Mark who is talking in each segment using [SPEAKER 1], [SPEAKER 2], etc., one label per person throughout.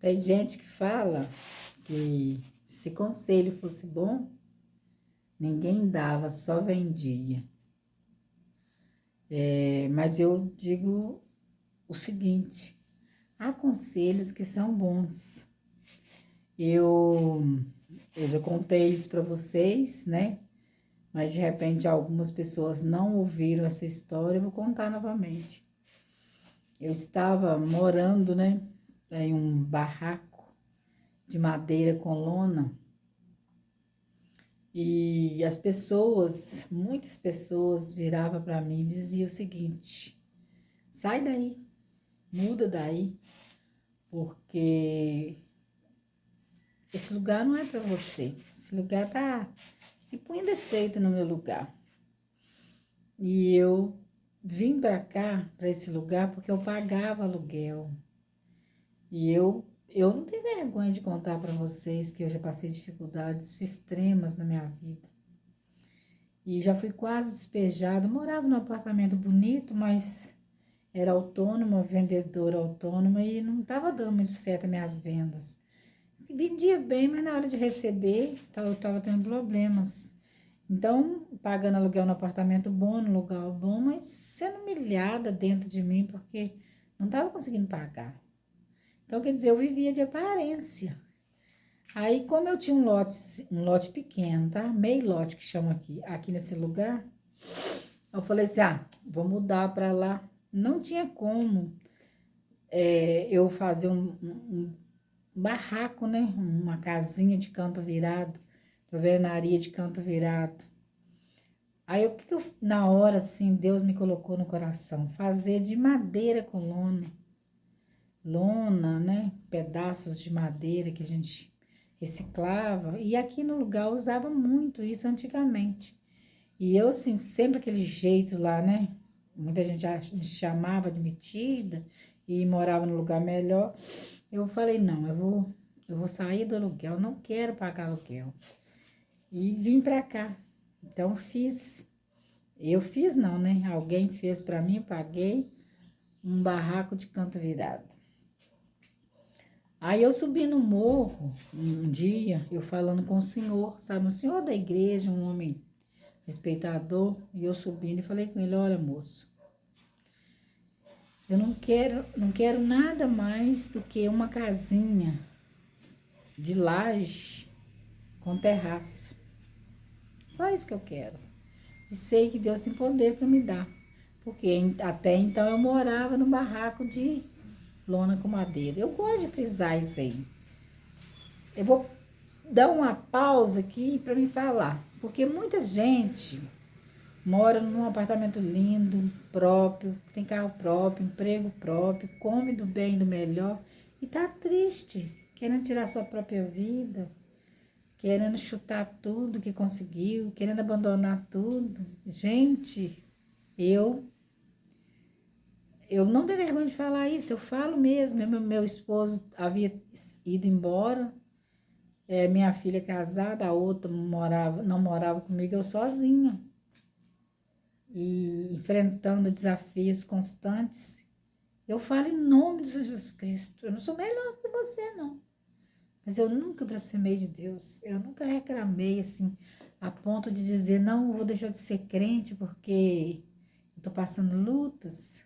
[SPEAKER 1] Tem gente que fala que se conselho fosse bom, ninguém dava, só vendia. Mas eu digo o seguinte, há conselhos que são bons. Eu já contei isso para vocês, né? Mas de repente algumas pessoas não ouviram essa história, eu vou contar novamente. Eu estava morando, né, em um barraco de madeira com lona e as pessoas, muitas pessoas viravam para mim e diziam o seguinte: sai daí, muda daí, porque esse lugar não é para você. Esse lugar tá e põe defeito no meu lugar. E eu vim para cá, para esse lugar, porque eu pagava aluguel. E eu não tenho vergonha de contar para vocês que eu já passei dificuldades extremas na minha vida. E já fui quase despejada. Morava num apartamento bonito, mas era autônoma, vendedora autônoma e não estava dando muito certo as minhas vendas. Vendia bem, mas na hora de receber, eu estava tendo problemas. Então, pagando aluguel no apartamento bom, no lugar bom, mas sendo humilhada dentro de mim, porque não estava conseguindo pagar. Então, quer dizer, eu vivia de aparência. Aí, como eu tinha um lote pequeno, tá? Meio lote que chama aqui nesse lugar, eu falei assim, vou mudar para lá. Não tinha como eu fazer um barraco, né? Uma casinha de canto virado, alvenaria de canto virado. Aí, o que eu, na hora, assim, Deus me colocou no coração? Fazer de madeira com lona. Lona, né? Pedaços de madeira que a gente reciclava. E aqui no lugar eu usava muito isso antigamente. E eu, assim, sempre aquele jeito lá, né? Muita gente já me chamava de metida e morava no lugar melhor. Eu falei, não, eu vou sair do aluguel, não quero pagar aluguel. E vim pra cá. Então eu fiz não, né? Alguém fez pra mim, eu paguei um barraco de canto virado. Aí eu subi no morro um dia, eu falando com o senhor, sabe? Um senhor da igreja, um homem respeitador, e eu subindo e falei com ele, olha, moço, eu não quero nada mais do que uma casinha de laje com terraço. Só isso que eu quero. E sei que Deus tem poder para me dar. Porque até então eu morava no barraco de lona com madeira. Eu gosto de frisar isso aí. Eu vou dar uma pausa aqui para me falar. Porque muita gente mora num apartamento lindo, próprio, tem carro próprio, emprego próprio, come do bem e do melhor e tá triste, querendo tirar sua própria vida, querendo chutar tudo que conseguiu, querendo abandonar tudo. Gente, eu não tenho vergonha de falar isso, eu falo mesmo. Meu esposo havia ido embora, minha filha casada, a outra não morava comigo, eu sozinha. E enfrentando desafios constantes, eu falo em nome de Jesus Cristo. Eu não sou melhor que você, não. Mas eu nunca blasfemei de Deus. Eu nunca reclamei, assim, a ponto de dizer, não, eu vou deixar de ser crente porque eu tô passando lutas.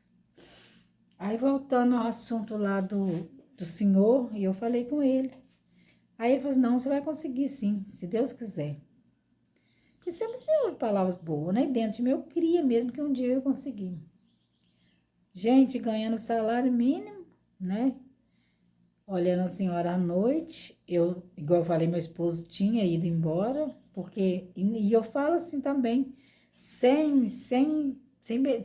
[SPEAKER 1] Aí, voltando ao assunto lá do Senhor, e eu falei com ele. Aí ele falou, não, você vai conseguir sim, se Deus quiser. Porque sempre se ouve palavras boas, né? Dentro de mim eu queria mesmo que um dia eu ia conseguir. Gente, ganhando salário mínimo, né? Olhando a senhora à noite, igual eu falei, meu esposo tinha ido embora, porque, e eu falo assim também,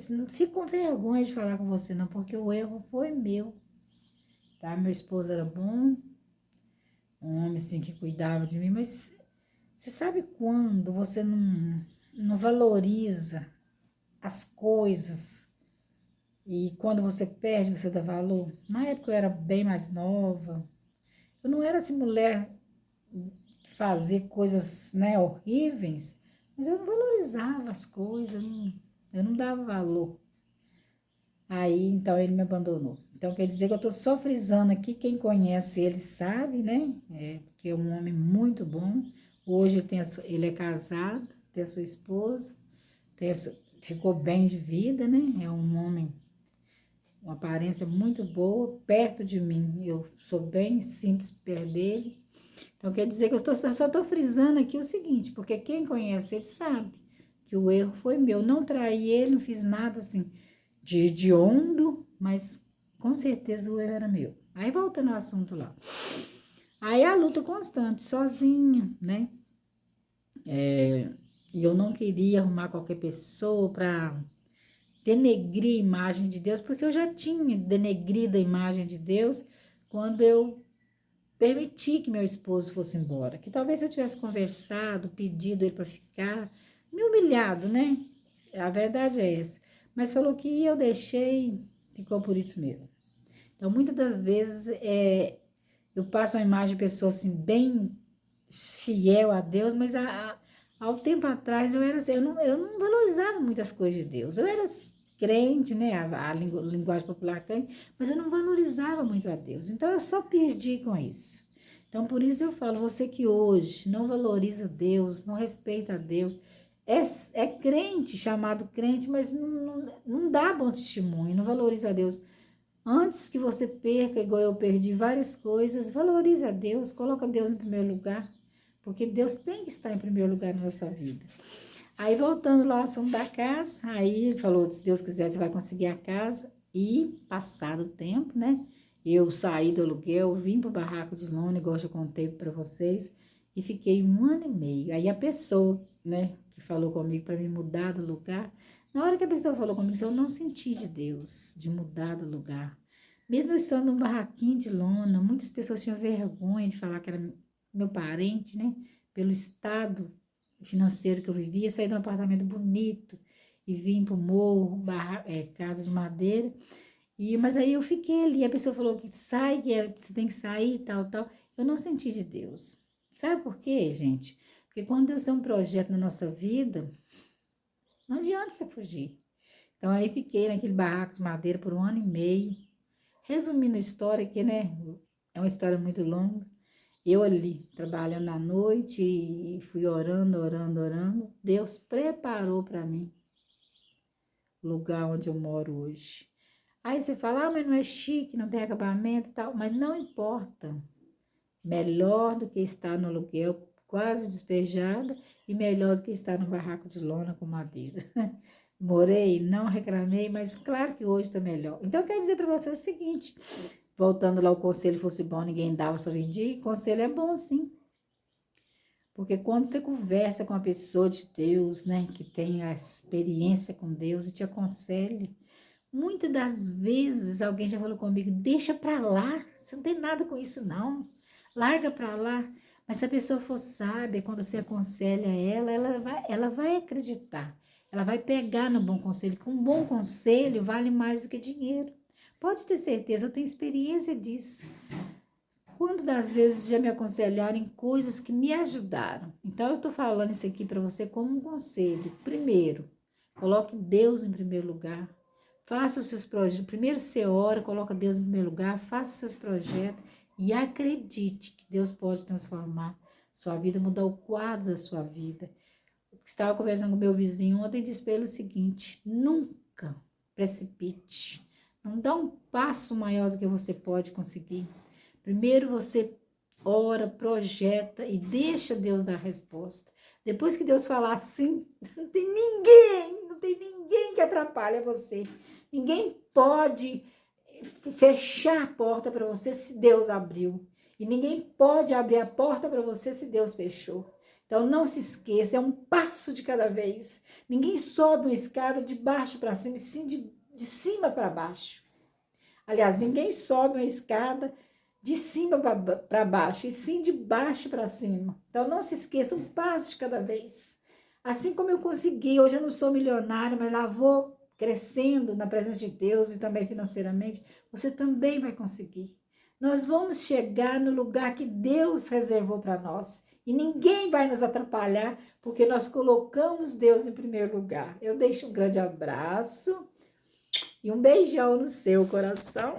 [SPEAKER 1] não fico com vergonha de falar com você, não, porque o erro foi meu, tá? Meu esposo era bom, um homem assim que cuidava de mim, mas você sabe quando você não valoriza as coisas e quando você perde, você dá valor? Na época eu era bem mais nova, eu não era assim mulher que fazia coisas, né, horríveis, mas eu não valorizava as coisas, eu não dava valor. Aí então ele me abandonou. Então, quer dizer que eu estou só frisando aqui, quem conhece ele sabe, né? Porque é um homem muito bom. Hoje ele é casado, tem a sua esposa, ficou bem de vida, né? É um homem, uma aparência muito boa, perto de mim. Eu sou bem simples perto dele. Então, quer dizer que só estou frisando aqui o seguinte, porque quem conhece ele sabe que o erro foi meu. Não traí ele, não fiz nada assim de hediondo, mas com certeza o erro era meu. Aí, voltando ao assunto lá. Aí, a luta constante, sozinha, né? E eu não queria arrumar qualquer pessoa para denegrir a imagem de Deus, porque eu já tinha denegrido a imagem de Deus quando eu permiti que meu esposo fosse embora. Que talvez se eu tivesse conversado, pedido ele para ficar, me humilhado, né? A verdade é essa. Mas falou que eu deixei, ficou por isso mesmo. Então, muitas das vezes, eu passo uma imagem de pessoa assim, bem fiel a Deus, mas ao tempo atrás eu não valorizava muitas coisas de Deus. Eu era crente, né? A linguagem popular crente, mas eu não valorizava muito a Deus. Então eu só perdi com isso. Então por isso eu falo, você que hoje não valoriza Deus, não respeita a Deus, é crente, chamado crente, mas não dá bom testemunho, não valoriza a Deus. Antes que você perca, igual eu perdi várias coisas, valorize a Deus, coloca Deus em primeiro lugar, porque Deus tem que estar em primeiro lugar na nossa vida. Aí, voltando lá ao assunto da casa, aí ele falou, se Deus quiser, você vai conseguir a casa. E, passado o tempo, né, eu saí do aluguel, vim para o barraco de lona, igual eu contei para vocês, e fiquei 1 ano e meio. Aí, a pessoa, né, que falou comigo para me mudar do lugar, na hora que a pessoa falou comigo, eu não senti de Deus, de mudar do lugar. Mesmo eu estando num barraquinho de lona, muitas pessoas tinham vergonha de falar que era meu parente, né? Pelo estado financeiro que eu vivia, saí de um apartamento bonito e vim para o morro, casa de madeira. Mas aí eu fiquei ali, a pessoa falou que sai, você tem que sair, tal, tal. Eu não senti de Deus. Sabe por quê, gente? Porque quando Deus tem um projeto na nossa vida, não adianta você fugir. Então aí fiquei naquele barraco de madeira por 1 ano e meio. Resumindo a história, que né, é uma história muito longa. Eu ali, trabalhando à noite e fui orando, orando, orando. Deus preparou para mim o lugar onde eu moro hoje. Aí você fala, mas não é chique, não tem acabamento e tal. Mas não importa. Melhor do que estar no aluguel quase despejada e melhor do que estar no barraco de lona com madeira. Morei, não reclamei, mas claro que hoje está melhor. Então, eu quero dizer para você o seguinte, voltando lá, o conselho fosse bom, ninguém dava, só vendia, conselho é bom sim. Porque quando você conversa com uma pessoa de Deus, né, que tem a experiência com Deus e te aconselha, muitas das vezes alguém já falou comigo, deixa pra lá, você não tem nada com isso não, larga pra lá. Mas se a pessoa for sábia, quando você aconselha ela vai acreditar, ela vai pegar no bom conselho, que um bom conselho vale mais do que dinheiro. Pode ter certeza, eu tenho experiência disso. Quantas das vezes já me aconselharam em coisas que me ajudaram? Então, eu estou falando isso aqui para você como um conselho. Primeiro, coloque Deus em primeiro lugar. Faça os seus projetos. Primeiro você ora, coloca Deus em primeiro lugar, faça os seus projetos e acredite que Deus pode transformar sua vida, mudar o quadro da sua vida. Estava conversando com meu vizinho ontem e disse para ele o seguinte, nunca precipite. Não dá um passo maior do que você pode conseguir. Primeiro você ora, projeta e deixa Deus dar a resposta. Depois que Deus falar assim, não tem ninguém que atrapalhe você. Ninguém pode fechar a porta para você se Deus abriu. E ninguém pode abrir a porta para você se Deus fechou. Então não se esqueça, é um passo de cada vez. Ninguém sobe uma escada de baixo para cima, e sim de cima para baixo. Aliás, ninguém sobe uma escada de cima para baixo, e sim de baixo para cima. Então, não se esqueça, um passo de cada vez. Assim como eu consegui, hoje eu não sou milionária, mas lá vou crescendo na presença de Deus e também financeiramente, você também vai conseguir. Nós vamos chegar no lugar que Deus reservou para nós. E ninguém vai nos atrapalhar, porque nós colocamos Deus em primeiro lugar. Eu deixo um grande abraço. E um beijão no seu coração.